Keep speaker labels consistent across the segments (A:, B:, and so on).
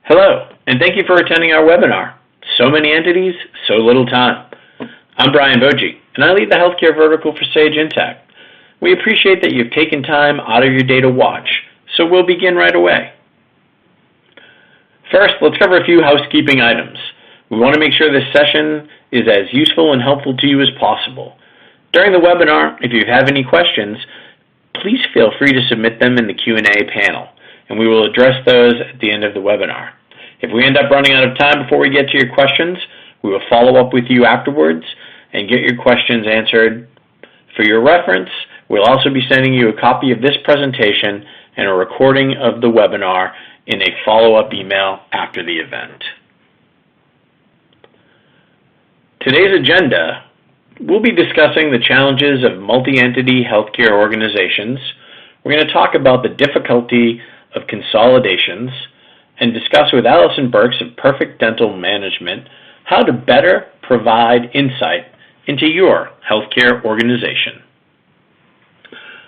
A: Hello, and thank you for attending our webinar, So Many Entities, So Little Time. I'm Brian Boji, and I lead the healthcare vertical for Sage Intacct. We appreciate that you've taken time out of your day to watch, so we'll begin right away. First, let's cover a few housekeeping items. We want to make sure this session is as useful and helpful to you as possible. During the webinar, if you have any questions, please feel free to submit them in the Q&A panel, and we will address those at the end of the webinar. If we end up running out of time before we get to your questions, we will follow up with you afterwards and get your questions answered. For your reference, we'll also be sending you a copy of this presentation and a recording of the webinar in a follow-up email after the event. Today's agenda, we'll be discussing the challenges of multi-entity healthcare organizations. We're going to talk about the difficulty of consolidations and discuss with Allison Burks of Perfect Dental Management how to better provide insight into your healthcare organization.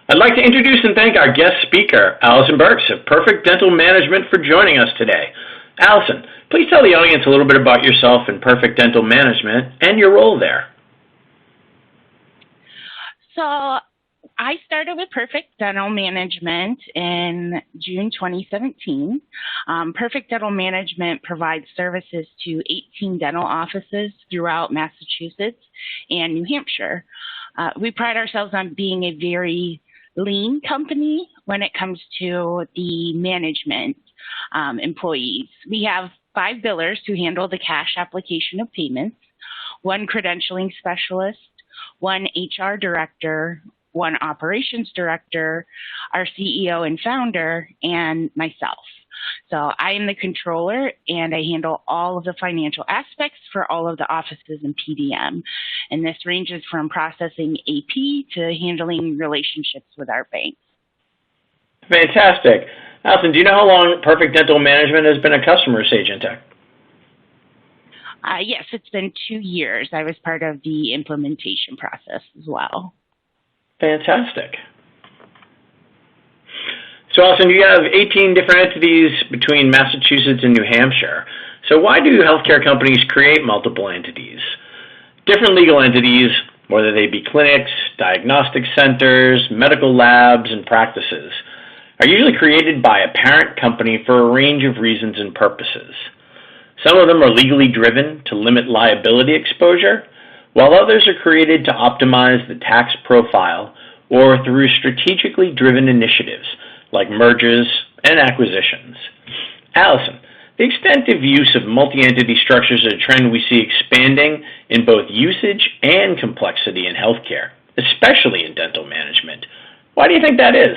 A: I'd like to introduce and thank our guest speaker, Allison Burks of Perfect Dental Management, for joining us today. Allison, please tell the audience a little bit about yourself and Perfect Dental Management and your role there.
B: So I started with Perfect Dental Management in June 2017. Perfect Dental Management provides services to 18 dental offices throughout Massachusetts and New Hampshire. We pride ourselves on being a very lean company when it comes to the management employees. We have 5 billers who handle the cash application of payments, 1 credentialing specialist, 1 HR director, 1 operations director, our CEO and founder, and myself. So I am the controller, and I handle all of the financial aspects for all of the offices in PDM. And this ranges from processing AP to handling relationships with our banks.
A: Fantastic. Allison, do you know how long Perfect Dental Management has been a customer of Sage Intacct?
B: Yes, it's been 2 years. I was part of the implementation process as well.
A: Fantastic. So, Allison, you have 18 different entities between Massachusetts and New Hampshire. So why do healthcare companies create multiple entities? Different legal entities, whether they be clinics, diagnostic centers, medical labs, and practices, are usually created by a parent company for a range of reasons and purposes. Some of them are legally driven to limit liability exposure, while others are created to optimize the tax profile or through strategically driven initiatives like mergers and acquisitions. Allison, the extensive use of multi-entity structures is a trend we see expanding in both usage and complexity in healthcare, especially in dental management. Why do you think that is?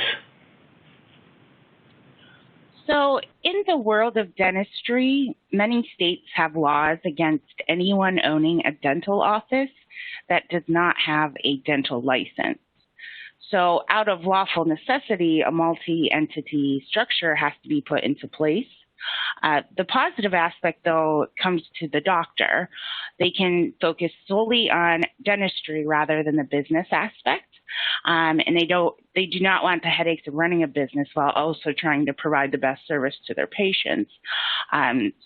B: So in the world of dentistry, many states have laws against anyone owning a dental office that does not have a dental license. So out of lawful necessity, a multi-entity structure has to be put into place. The positive aspect, though, comes to the doctor. They can focus solely on dentistry rather than the business aspect. And they do not want the headaches of running a business while also trying to provide the best service to their patients.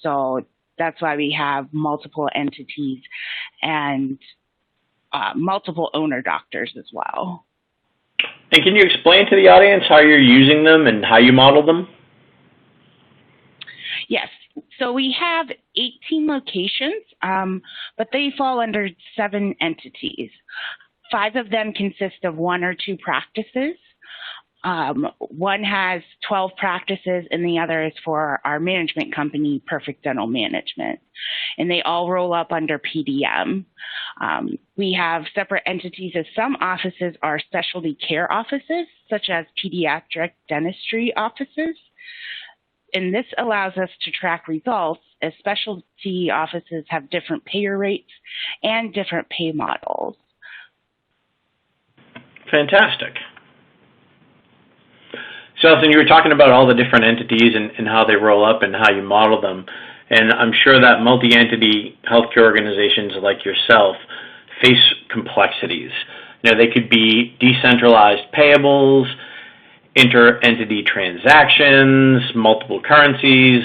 B: So that's why we have multiple entities and multiple owner doctors as well.
A: And can you explain to the audience how you're using them and how you model them?
B: Yes. So we have 18 locations, but they fall under 7 entities. 5 of them consist of 1 or 2 practices. One has 12 practices, and the other is for our management company, Perfect Dental Management. And they all roll up under PDM. We have separate entities as some offices are specialty care offices, such as pediatric dentistry offices. And this allows us to track results as specialty offices have different payer rates and different pay models.
A: Fantastic. So, Allison, you were talking about all the different entities and how they roll up and how you model them. And I'm sure that multi-entity healthcare organizations like yourself face complexities. You know, they could be decentralized payables, inter-entity transactions, multiple currencies,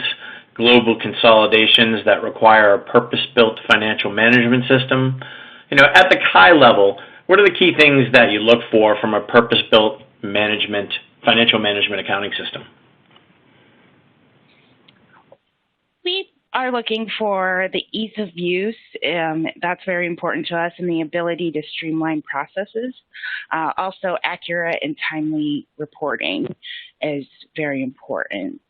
A: global consolidations that require a purpose-built financial management system. At the high level, what are the key things that you look for from a purpose-built financial management accounting system?
B: We are looking for the ease of use. That's very important to us, and the ability to streamline processes. Also, accurate and timely reporting is very important.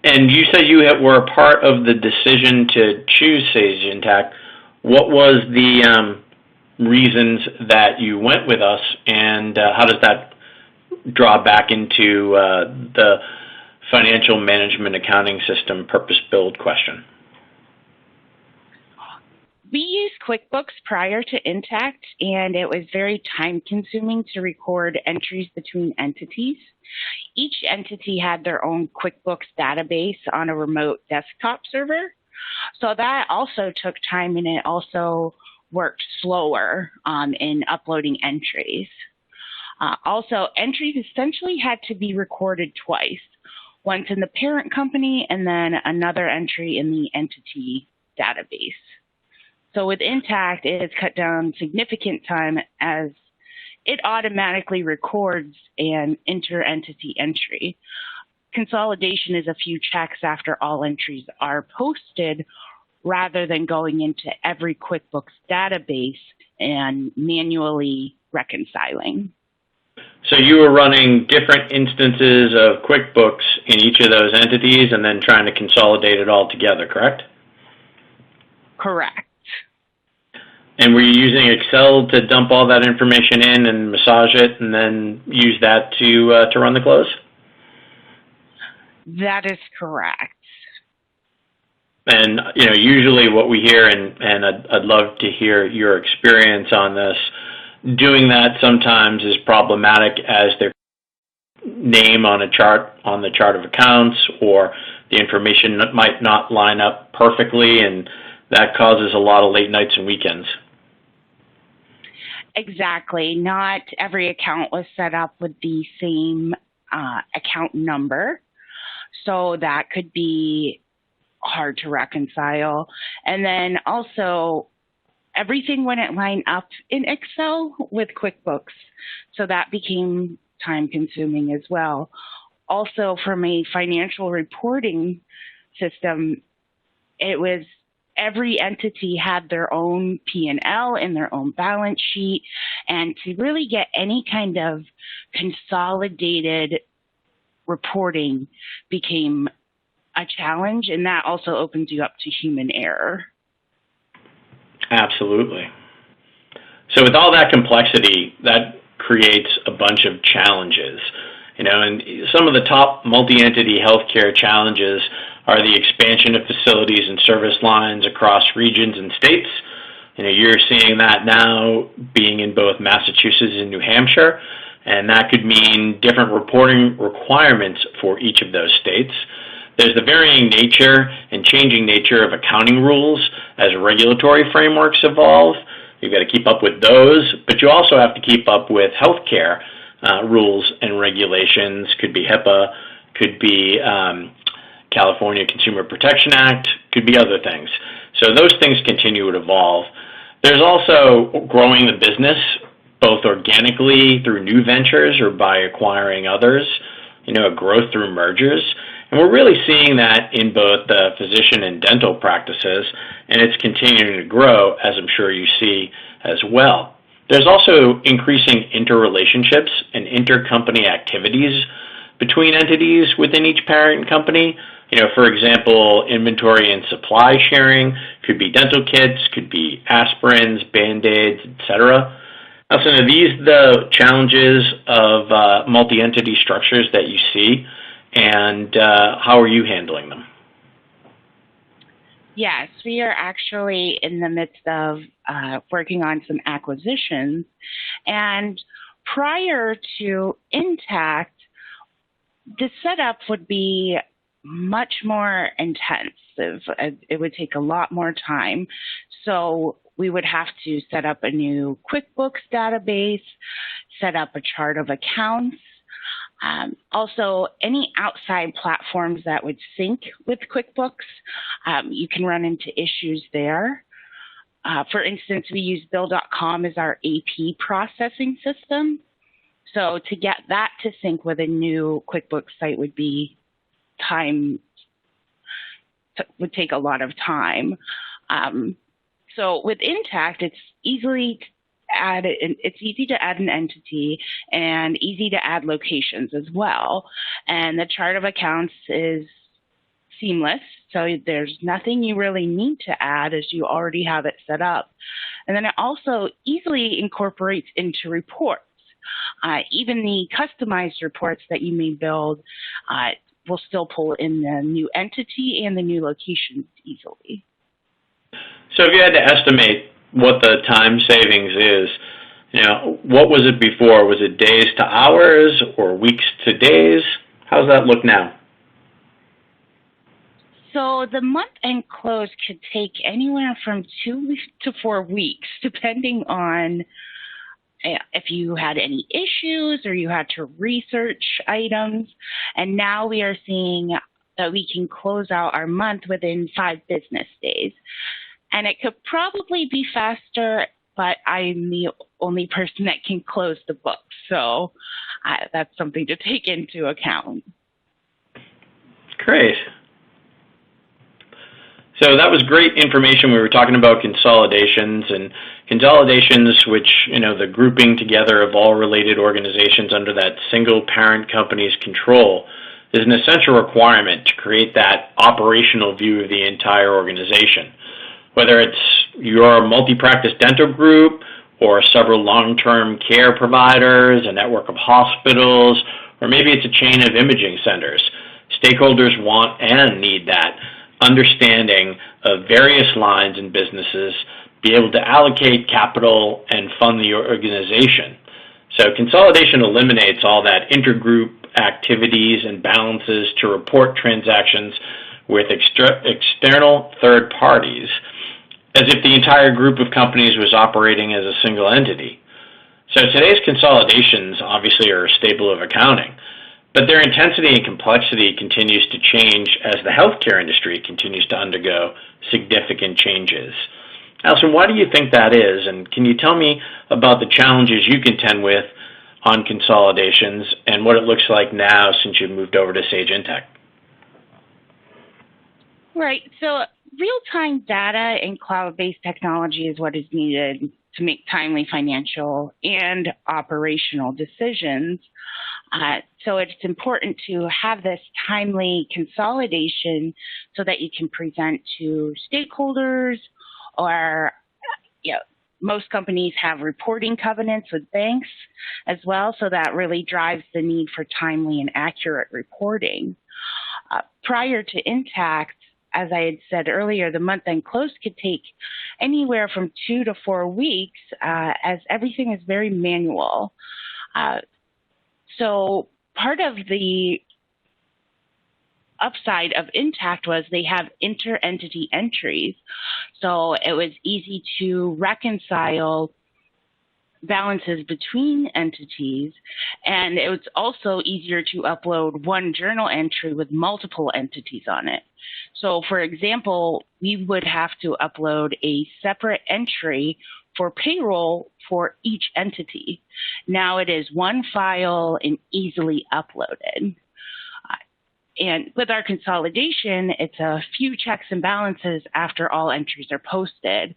A: And you said you were a part of the decision to choose Sage Intacct. What was the reasons that you went with us, and how does that draw back into the financial management accounting system purpose-built question?
B: We used QuickBooks prior to Intacct, and it was very time-consuming to record entries between entities. Each entity had their own QuickBooks database on a remote desktop server. So that also took time, and it also worked slower in uploading entries. Also, entries essentially had to be recorded twice, once in the parent company and then another entry in the entity database. So with Intacct, it has cut down significant time as it automatically records an inter-entity entry. Consolidation is a few checks after all entries are posted rather than going into every QuickBooks database and manually reconciling.
A: So you were running different instances of QuickBooks in each of those entities and then trying to consolidate it all together, correct?
B: Correct.
A: And were you using Excel to dump all that information in and massage it and then use that to run the close?
B: That is correct.
A: And usually what we hear, and I'd love to hear your experience on this, doing that sometimes is problematic as their name on the chart of accounts, or the information might not line up perfectly, and that causes a lot of late nights and weekends.
B: Exactly. Not every account was set up with the same account number, so that could be hard to reconcile. And then also, everything wouldn't line up in Excel with QuickBooks, so that became time-consuming as well. Also, from a financial reporting system, it was every entity had their own P&L and their own balance sheet, and to really get any kind of consolidated reporting became a challenge, and that also opens you up to human error.
A: Absolutely. So with all that complexity, that creates a bunch of challenges. And some of the top multi-entity healthcare challenges are the expansion of facilities and service lines across regions and states. You're seeing that now being in both Massachusetts and New Hampshire, and that could mean different reporting requirements for each of those states. There's the varying nature and changing nature of accounting rules as regulatory frameworks evolve. You've got to keep up with those, but you also have to keep up with healthcare rules and regulations. Could be HIPAA, could be California Consumer Protection Act, could be other things. So those things continue to evolve. There's also growing the business, both organically through new ventures or by acquiring others, growth through mergers. And we're really seeing that in both the physician and dental practices, and it's continuing to grow, as I'm sure you see as well. There's also increasing interrelationships and intercompany activities between entities within each parent company. For example, inventory and supply sharing could be dental kits, could be aspirins, Band-Aids, etc. Now, so are these the challenges of multi-entity structures that you see, and how are you handling them?
B: Yes, we are actually in the midst of working on some acquisitions. And prior to Intacct, the setup would be much more intensive. It would take a lot more time. So we would have to set up a new QuickBooks database, set up a chart of accounts. Also, any outside platforms that would sync with QuickBooks, you can run into issues there. For instance, we use Bill.com as our AP processing system. So to get that to sync with a new QuickBooks site would take a lot of time. So with Intacct, it's easy to add an entity and easy to add locations as well. And the chart of accounts is seamless, so there's nothing you really need to add as you already have it set up. And then it also easily incorporates into reports. Even the customized reports that you may build will still pull in the new entity and the new locations easily.
A: So if you had to estimate what the time savings is, what was it before? Was it days to hours or weeks to days? How's that look now?
B: So the month-end close could take anywhere from 2 to 4 weeks, depending on if you had any issues or you had to research items. And now we are seeing that we can close out our month within 5 business days. And it could probably be faster, but I'm the only person that can close the books. So that's something to take into account.
A: Great. So that was great information. We were talking about consolidations, which, the grouping together of all related organizations under that single parent company's control is an essential requirement to create that operational view of the entire organization. Whether it's your multi-practice dental group or several long-term care providers, a network of hospitals, or maybe it's a chain of imaging centers, stakeholders want and need that understanding of various lines and businesses, be able to allocate capital and fund the organization. So consolidation eliminates all that intergroup activities and balances to report transactions with external third parties, as if the entire group of companies was operating as a single entity. So today's consolidations obviously are a staple of accounting, but their intensity and complexity continues to change as the healthcare industry continues to undergo significant changes. Alison, why do you think that is? And can you tell me about the challenges you contend with on consolidations and what it looks like now since you've moved over to Sage Intacct?
B: Right. So real-time data and cloud-based technology is what is needed to make timely financial and operational decisions. So it's important to have this timely consolidation so that you can present to stakeholders, or most companies have reporting covenants with banks as well, so that really drives the need for timely and accurate reporting. Prior to Intacct, as I had said earlier, the month-end close could take anywhere from 2 to 4 weeks, as everything is very manual. So part of the upside of Intacct was they have inter-entity entries. So it was easy to reconcile balances between entities, and it was also easier to upload one journal entry with multiple entities on it. So for example, we would have to upload a separate entry for payroll for each entity. Now it is one file and easily uploaded. And with our consolidation, it's a few checks and balances after all entries are posted.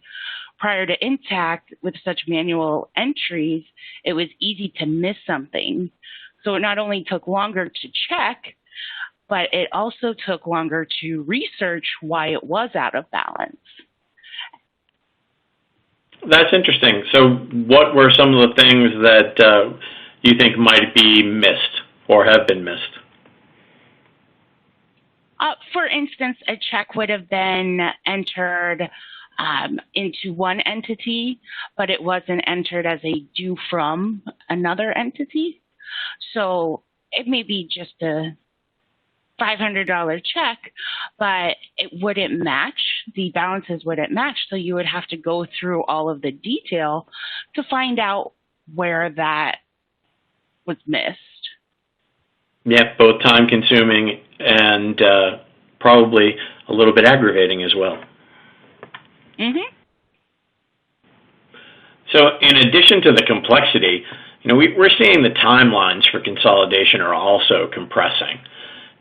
B: Prior to Intacct, with such manual entries, it was easy to miss something. So it not only took longer to check, but it also took longer to research why it was out of balance.
A: That's interesting. So what were some of the things that you think might be missed or have been missed?
B: For instance, a check would have been entered into one entity, but it wasn't entered as a due from another entity. So it may be just a $500 check, but it wouldn't match, the balances wouldn't match, so you would have to go through all of the detail to find out where that was missed.
A: Yeah, both time consuming and probably a little bit aggravating as well.
B: Mm-hmm.
A: So in addition to the complexity, we're seeing the timelines for consolidation are also compressing.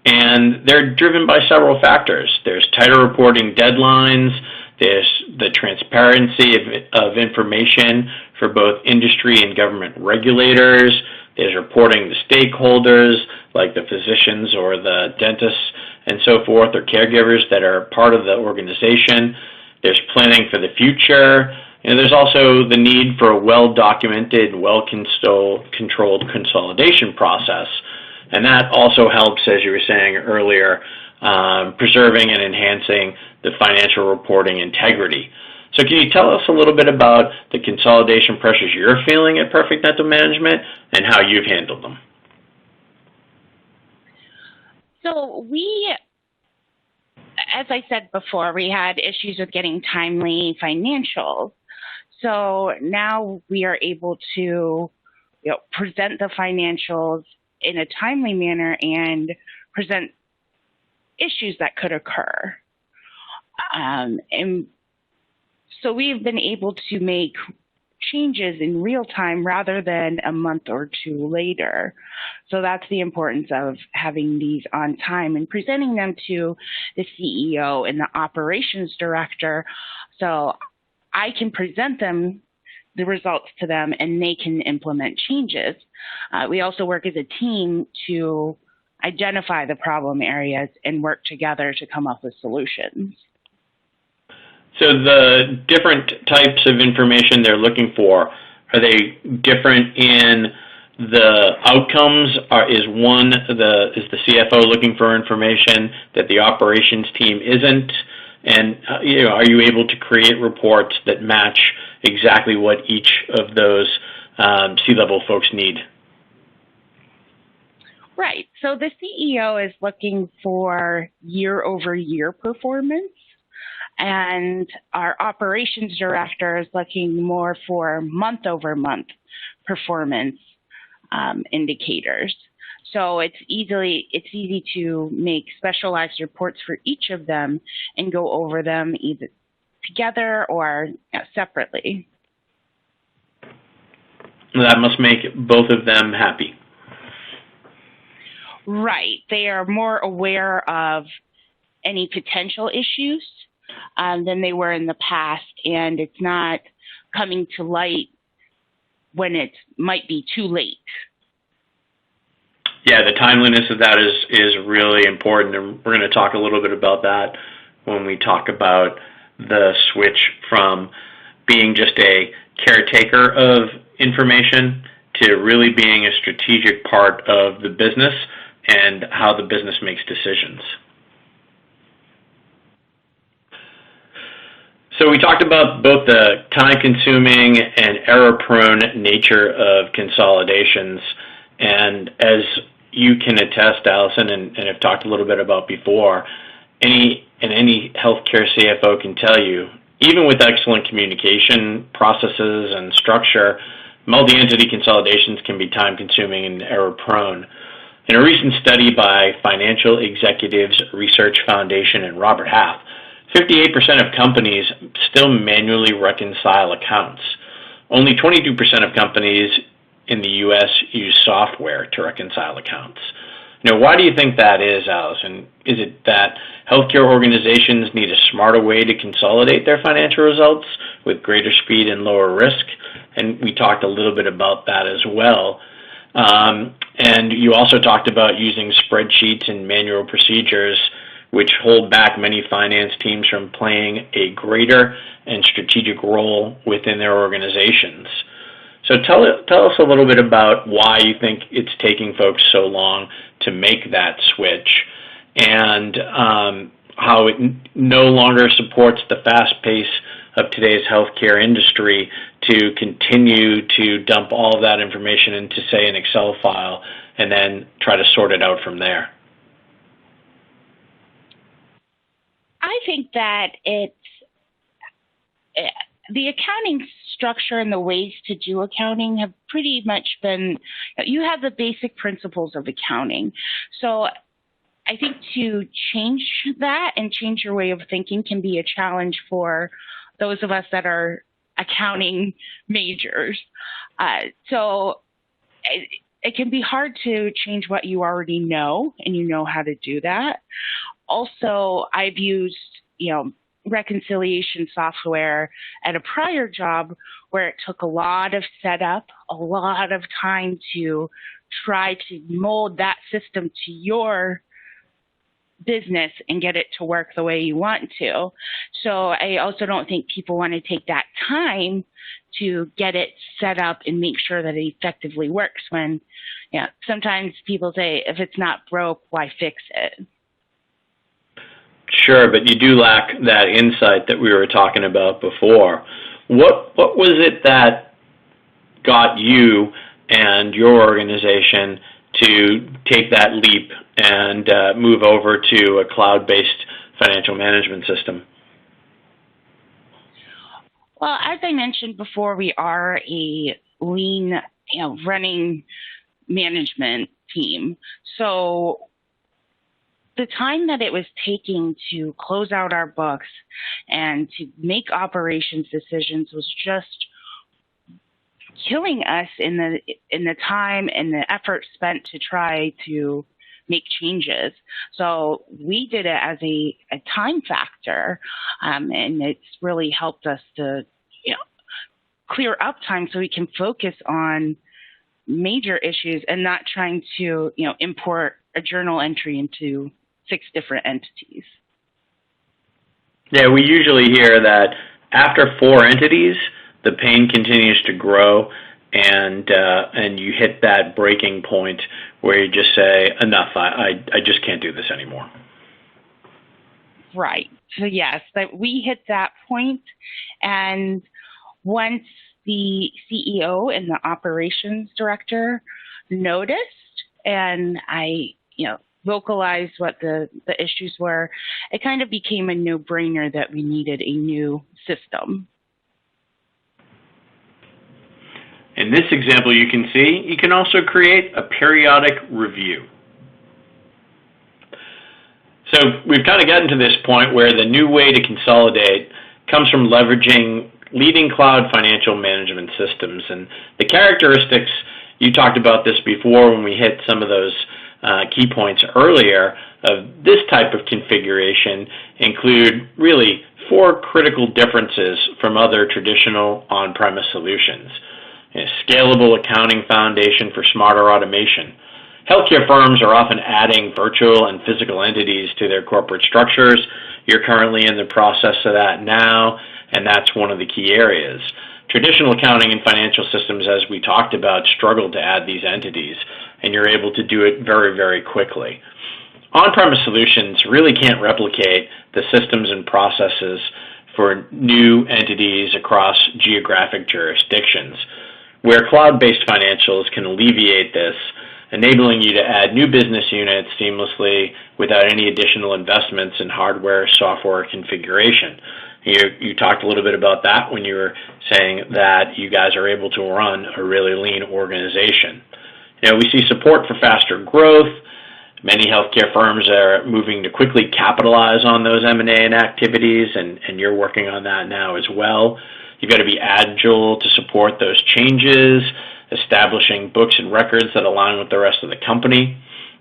A: And they're driven by several factors. There's tighter reporting deadlines, there's the transparency of information for both industry and government regulators, there's reporting to stakeholders like the physicians or the dentists and so forth, or caregivers that are part of the organization. There's planning for the future. And there's also the need for a well-documented, well-controlled consolidation process. And that also helps, as you were saying earlier, preserving and enhancing the financial reporting integrity. So can you tell us a little bit about the consolidation pressures you're feeling at Perfect Dental Management and how you've handled them?
B: So as I said before, we had issues with getting timely financials. So now we are able to present the financials in a timely manner and present issues that could occur. And so we've been able to make changes in real time rather than a month or two later. So that's the importance of having these on time and presenting them to the CEO and the operations director. So I can present them the results to them and they can implement changes. We also work as a team to identify the problem areas and work together to come up with solutions.
A: So the different types of information they're looking for, are they different in the outcomes? Is the CFO looking for information that the operations team isn't? And are you able to create reports that match exactly what each of those C-level folks need?
B: Right. So the CEO is looking for year-over-year performance, and our operations director is looking more for month-over-month performance indicators. So it's easy to make specialized reports for each of them and go over them either together or separately.
A: That must make both of them happy.
B: Right. They are more aware of any potential issues than they were in the past, and it's not coming to light when it might be too late.
A: Yeah, the timeliness of that is really important, and we're going to talk a little bit about that when we talk about the switch from being just a caretaker of information to really being a strategic part of the business and how the business makes decisions. So we talked about both the time-consuming and error-prone nature of consolidations, and as you can attest, Allison, and have talked a little bit about before, any healthcare CFO can tell you, even with excellent communication processes and structure, multi-entity consolidations can be time-consuming and error-prone. In a recent study by Financial Executives Research Foundation and Robert Half, 58% of companies still manually reconcile accounts. Only 22% of companies in the U.S. use software to reconcile accounts. Now, why do you think that is, Allison? Is it that healthcare organizations need a smarter way to consolidate their financial results with greater speed and lower risk? And we talked a little bit about that as well. And you also talked about using spreadsheets and manual procedures, which hold back many finance teams from playing a greater and strategic role within their organizations. So tell us a little bit about why you think it's taking folks so long to make that switch, and how it no longer supports the fast pace of today's healthcare industry to continue to dump all of that information into, say, an Excel file and then try to sort it out from there.
B: I think that the accounting structure and the ways to do accounting have pretty much been, you have the basic principles of accounting. So I think to change that and change your way of thinking can be a challenge for those of us that are accounting majors. So it can be hard to change what you already know, and you know how to do that. Also, I've used, reconciliation software at a prior job where it took a lot of setup, a lot of time to try to mold that system to your business and get it to work the way you want to. So I also don't think people want to take that time to get it set up and make sure that it effectively works when, sometimes people say, if it's not broke, why fix it?
A: Sure, but you do lack that insight that we were talking about before. What was it that got you and your organization to take that leap and move over to a cloud-based financial management system?
B: Well, as I mentioned before, we are a lean, running management team. So the time that it was taking to close out our books and to make operations decisions was just killing us in the time and the effort spent to try to make changes. So we did it as a time factor, and it's really helped us to clear up time so we can focus on major issues and not trying to import a journal entry into 6 different entities.
A: Yeah, we usually hear that after 4 entities, the pain continues to grow, and you hit that breaking point where you just say, enough, I just can't do this anymore.
B: Right. So yes, that we hit that point, and once the CEO and the operations director noticed, and I, vocalized what the issues were, it kind of became a no-brainer that we needed a new system.
A: In this example, you can see you can also create a periodic review. So we've kind of gotten to this point where the new way to consolidate comes from leveraging leading cloud financial management systems. And the characteristics, you talked about this before when we hit some of those key points earlier, of this type of configuration include really 4 critical differences from other traditional on-premise solutions. A scalable accounting foundation for smarter automation. Healthcare firms are often adding virtual and physical entities to their corporate structures. You're currently in the process of that now, and that's one of the key areas. Traditional accounting and financial systems, as we talked about, struggle to add these entities, and you're able to do it very, very quickly. On-premise solutions really can't replicate the systems and processes for new entities across geographic jurisdictions, where cloud-based financials can alleviate this, enabling you to add new business units seamlessly without any additional investments in hardware, software configuration. You talked a little bit about that when you were saying that you guys are able to run a really lean organization. We see support for faster growth. Many healthcare firms are moving to quickly capitalize on those M&A and activities, and you're working on that now as well. You've got to be agile to support those changes, establishing books and records that align with the rest of the company.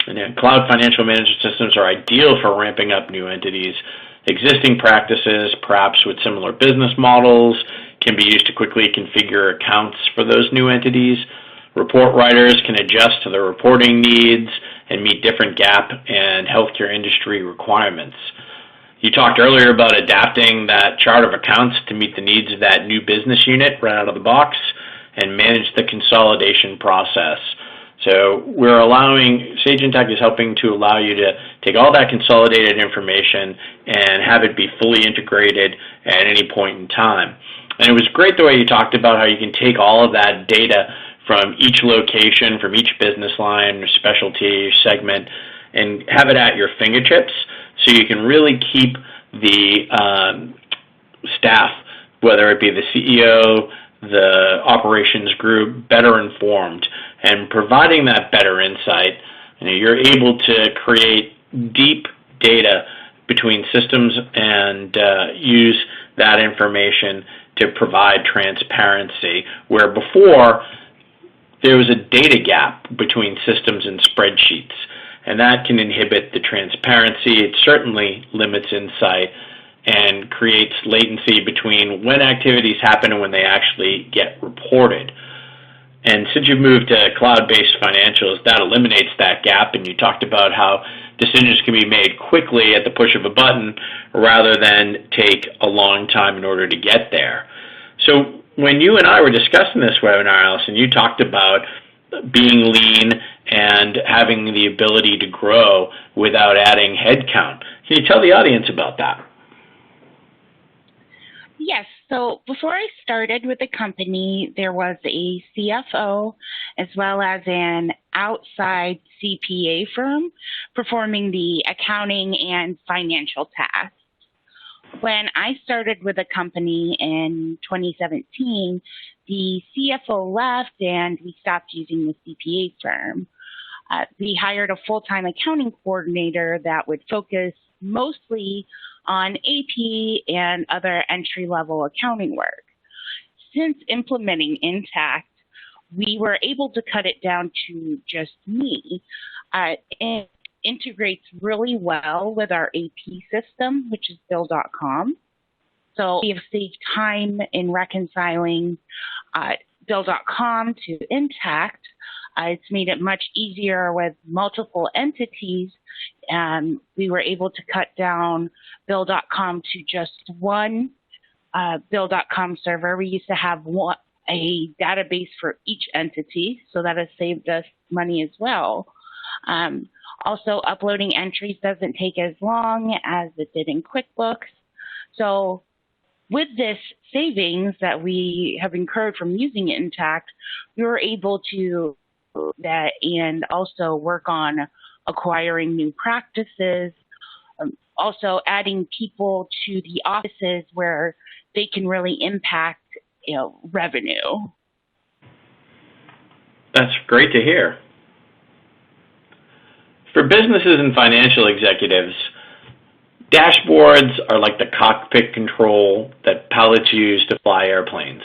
A: And cloud financial management systems are ideal for ramping up new entities. Existing practices, perhaps with similar business models, can be used to quickly configure accounts for those new entities. Report writers can adjust to their reporting needs and meet different GAAP and healthcare industry requirements. You talked earlier about adapting that chart of accounts to meet the needs of that new business unit right out of the box and manage the consolidation process. So Sage Intacct is helping to allow you to take all that consolidated information and have it be fully integrated at any point in time. And it was great the way you talked about how you can take all of that data from each location, from each business line, or specialty, segment, and have it at your fingertips so you can really keep the staff whether it be the CEO, the operations group, better informed. And providing that better insight, you're able to create deep data between systems and use that information to provide transparency, where before there was a data gap between systems and spreadsheets, and that can inhibit the transparency. It certainly limits insight and creates latency between when activities happen and when they actually get reported. And since you've moved to cloud-based financials, that eliminates that gap, and you talked about how decisions can be made quickly at the push of a button rather than take a long time in order to get there. So when you and I were discussing this webinar, Allison, you talked about being lean and having the ability to grow without adding headcount. Can you tell the audience about that?
B: Yes. So before I started with the company, there was a CFO as well as an outside CPA firm performing the accounting and financial tasks. When I started with the company in 2017, the CFO left and we stopped using the CPA firm. We hired a full-time accounting coordinator that would focus mostly on AP and other entry-level accounting work. Since implementing Intacct, we were able to cut it down to just me. It integrates really well with our AP system, which is Bill.com. So we have saved time in reconciling Bill.com to Intacct. It's made it much easier with multiple entities. We were able to cut down Bill.com to just one Bill.com server. We used to have a database for each entity, so that has saved us money as well. Also, uploading entries doesn't take as long as it did in QuickBooks. So with this savings that we have incurred from using Intacct, we were able to that and also work on acquiring new practices, also adding people to the offices where they can really impact revenue.
A: That's great to hear. For businesses and financial executives, dashboards are like the cockpit control that pilots use to fly airplanes.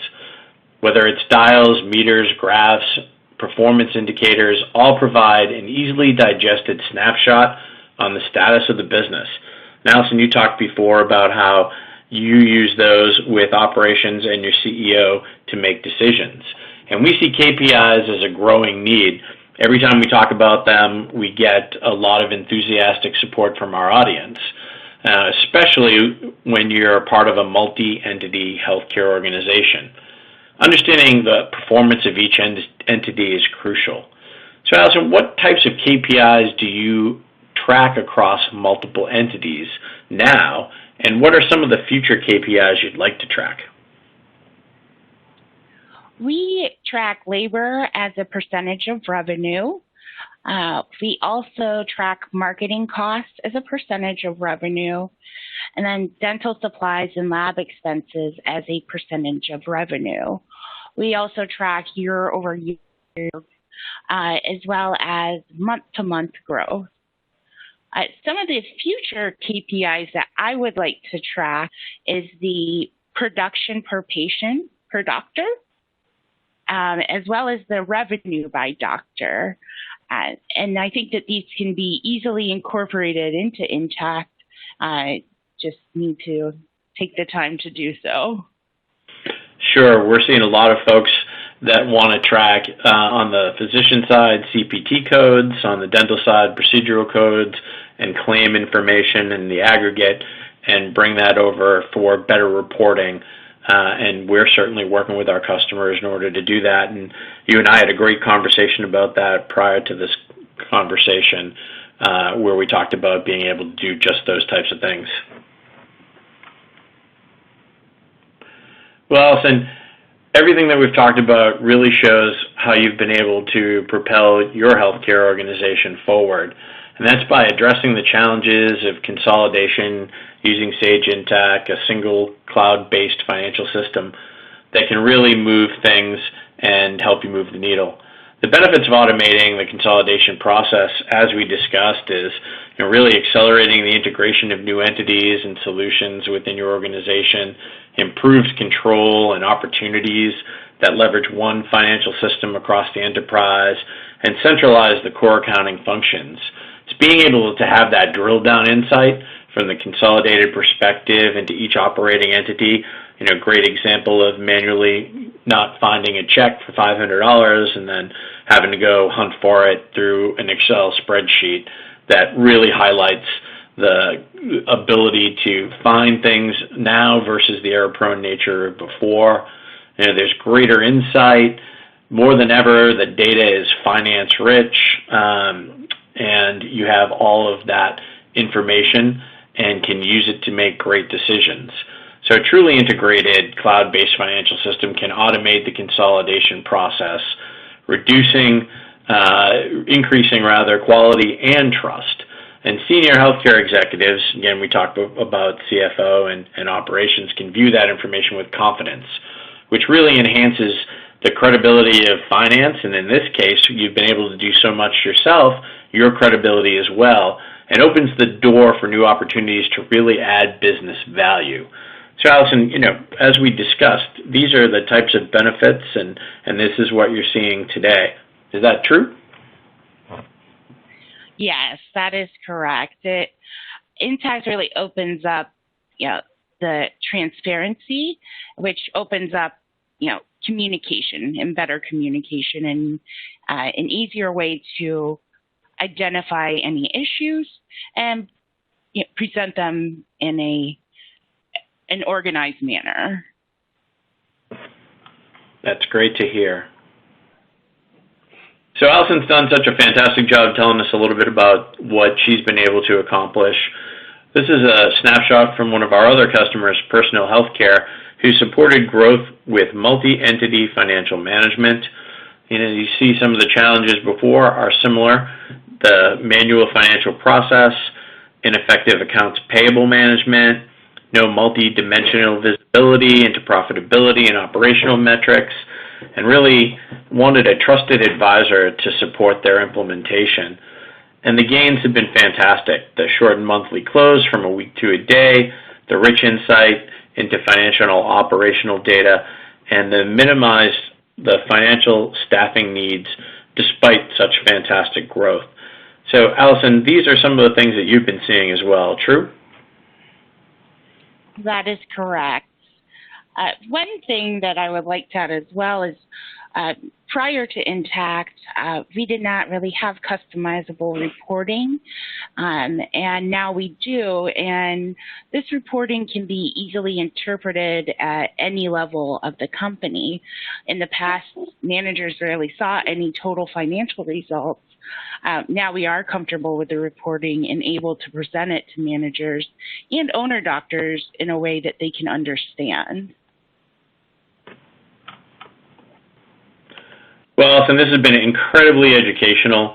A: Whether it's dials, meters, graphs, performance indicators, all provide an easily digested snapshot on the status of the business. Now, Allison, you talked before about how you use those with operations and your CEO to make decisions. And we see KPIs as a growing need. Every time we talk about them, we get a lot of enthusiastic support from our audience, especially when you're part of a multi-entity healthcare organization. Understanding the performance of each entity is crucial. So, Allison, what types of KPIs do you track across multiple entities now, and what are some of the future KPIs you'd like to track?
B: We track labor as a percentage of revenue. We also track marketing costs as a percentage of revenue, and then dental supplies and lab expenses as a percentage of revenue. We also track year-over-year as well as month-to-month growth. Some of the future KPIs that I would like to track is the production per patient per doctor, as well as the revenue by doctor. And I think that these can be easily incorporated into Intacct. Just need to take the time to do so.
A: Sure. We're seeing a lot of folks that want to track on the physician side CPT codes, on the dental side procedural codes, and claim information in the aggregate, and bring that over for better reporting. And we're certainly working with our customers in order to do that. And you and I had a great conversation about that prior to this conversation, where we talked about being able to do just those types of things. Well, Allison, everything that we've talked about really shows how you've been able to propel your healthcare organization forward. And that's by addressing the challenges of consolidation using Sage Intacct, a single cloud-based financial system that can really move things and help you move the needle. The benefits of automating the consolidation process, as we discussed, is really accelerating the integration of new entities and solutions within your organization, improves control and opportunities that leverage one financial system across the enterprise, and centralize the core accounting functions. It's being able to have that drill down insight from the consolidated perspective into each operating entity. Great example of manually not finding a check for $500 and then having to go hunt for it through an Excel spreadsheet. That really highlights the ability to find things now versus the error-prone nature of before. There's greater insight. More than ever, the data is finance-rich, and you have all of that information and can use it to make great decisions. So a truly integrated cloud-based financial system can automate the consolidation process, increasing quality and trust. And senior healthcare executives, again, we talked about CFO and operations, can view that information with confidence, which really enhances the credibility of finance. And in this case, you've been able to do so much yourself, your credibility as well, and opens the door for new opportunities to really add business value. So, Allison, as we discussed, these are the types of benefits, and this is what you're seeing today. Is that true?
B: Yes, that is correct. Intacct really opens up, the transparency, which opens up, communication and better communication and an easier way to identify any issues and present them in an organized manner. That's
A: great to hear. So Allison's done such a fantastic job telling us a little bit about what she's been able to accomplish. This is a snapshot from one of our other customers, Personal Healthcare, who supported growth with multi-entity financial management. You see some of the challenges before are similar. The manual financial process, ineffective accounts payable management, no multi-dimensional visibility into profitability and operational metrics, and really wanted a trusted advisor to support their implementation. And the gains have been fantastic. The shortened monthly close from a week to a day, the rich insight into financial and operational data, and the financial staffing needs despite such fantastic growth. So, Allison, these are some of the things that you've been seeing as well, true?
B: That is correct. One thing that I would like to add as well is prior to Intacct, we did not really have customizable reporting, and now we do. And this reporting can be easily interpreted at any level of the company. In the past, managers rarely saw any total financial results. Now we are comfortable with the reporting and able to present it to managers and owner doctors in a way that they can understand.
A: Well, Allison, this has been incredibly educational.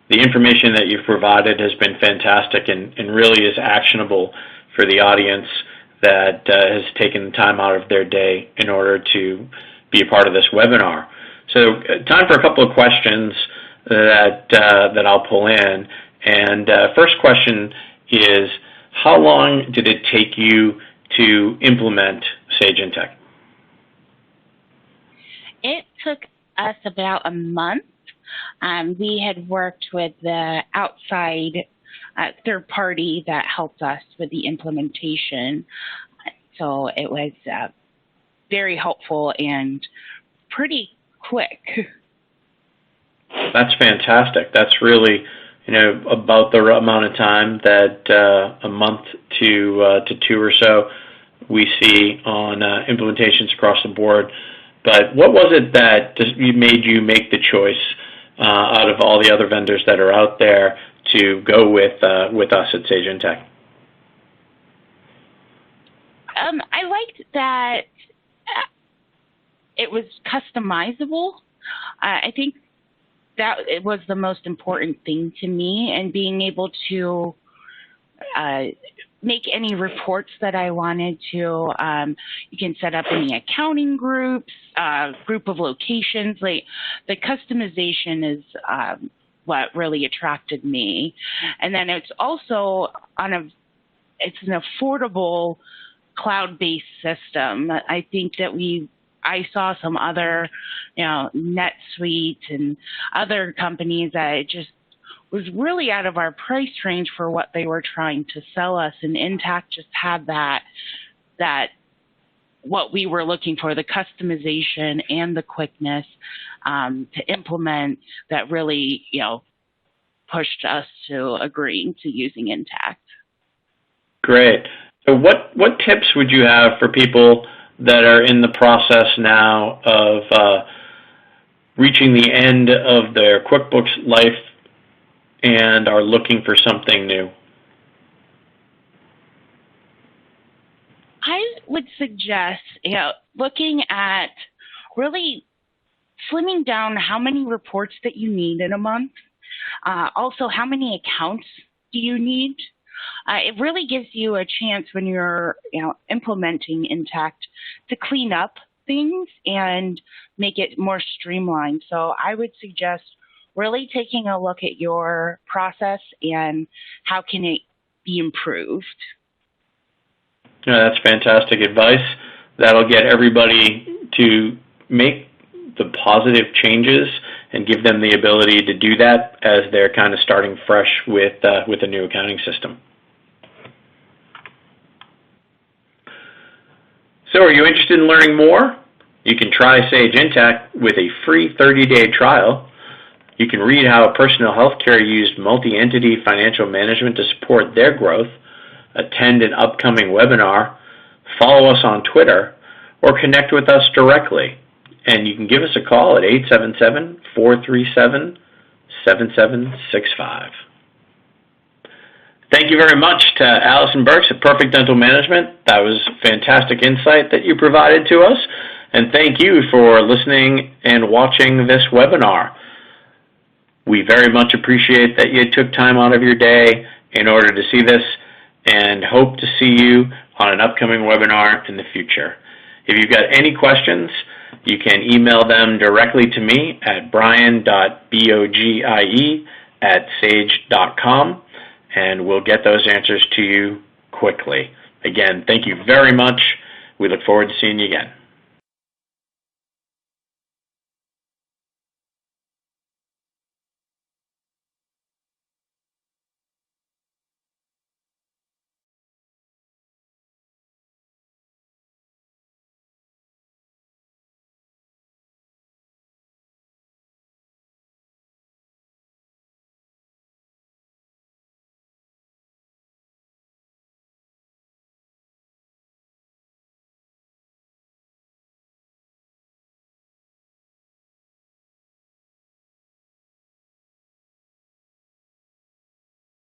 A: The information that you've provided has been fantastic and really is actionable for the audience that has taken time out of their day in order to be a part of this webinar. So time for a couple of questions that I'll pull in. And first question is, how long did it take you to implement Sage Intacct?
B: It took us about a month. We had worked with the outside third party that helped us with the implementation. So it was very helpful and pretty quick.
A: That's fantastic. That's really, about the amount of time that a month to 2 or so we see on implementations across the board. But what was it that made you make the choice out of all the other vendors that are out there to go with us at Sage Intacct?
B: I liked that it was customizable. I think that it was the most important thing to me, and being able to make any reports that I wanted to. You can set up any accounting groups, group of locations. Like the customization is what really attracted me, and then it's also it's an affordable cloud-based system. I think that I saw some other, NetSuite and other companies that it just was really out of our price range for what they were trying to sell us. And Intacct just had that what we were looking for, the customization and the quickness to implement that really, pushed us to agreeing to using Intacct.
A: Great. So what tips would you have for people that are in the process now of reaching the end of their QuickBooks life and are looking for something new?
B: I would suggest, looking at really slimming down how many reports that you need in a month. Also, how many accounts do you need? It really gives you a chance when you're, implementing Intacct to clean up things and make it more streamlined. So I would suggest really taking a look at your process and how can it be improved.
A: Yeah, that's fantastic advice. That'll get everybody to make the positive changes and give them the ability to do that as they're kind of starting fresh with a new accounting system. So are you interested in learning more? You can try Sage Intacct with a free 30-day trial. You can read how Personal Healthcare used multi-entity financial management to support their growth, attend an upcoming webinar, follow us on Twitter, or connect with us directly. And you can give us a call at 877-437-7765. Thank you very much to Allison Burks at Perfect Dental Management. That was fantastic insight that you provided to us. And thank you for listening and watching this webinar. We very much appreciate that you took time out of your day in order to see this and hope to see you on an upcoming webinar in the future. If you've got any questions, you can email them directly to me at brian.bogie@sage.com, and we'll get those answers to you quickly. Again, thank you very much. We look forward to seeing you again.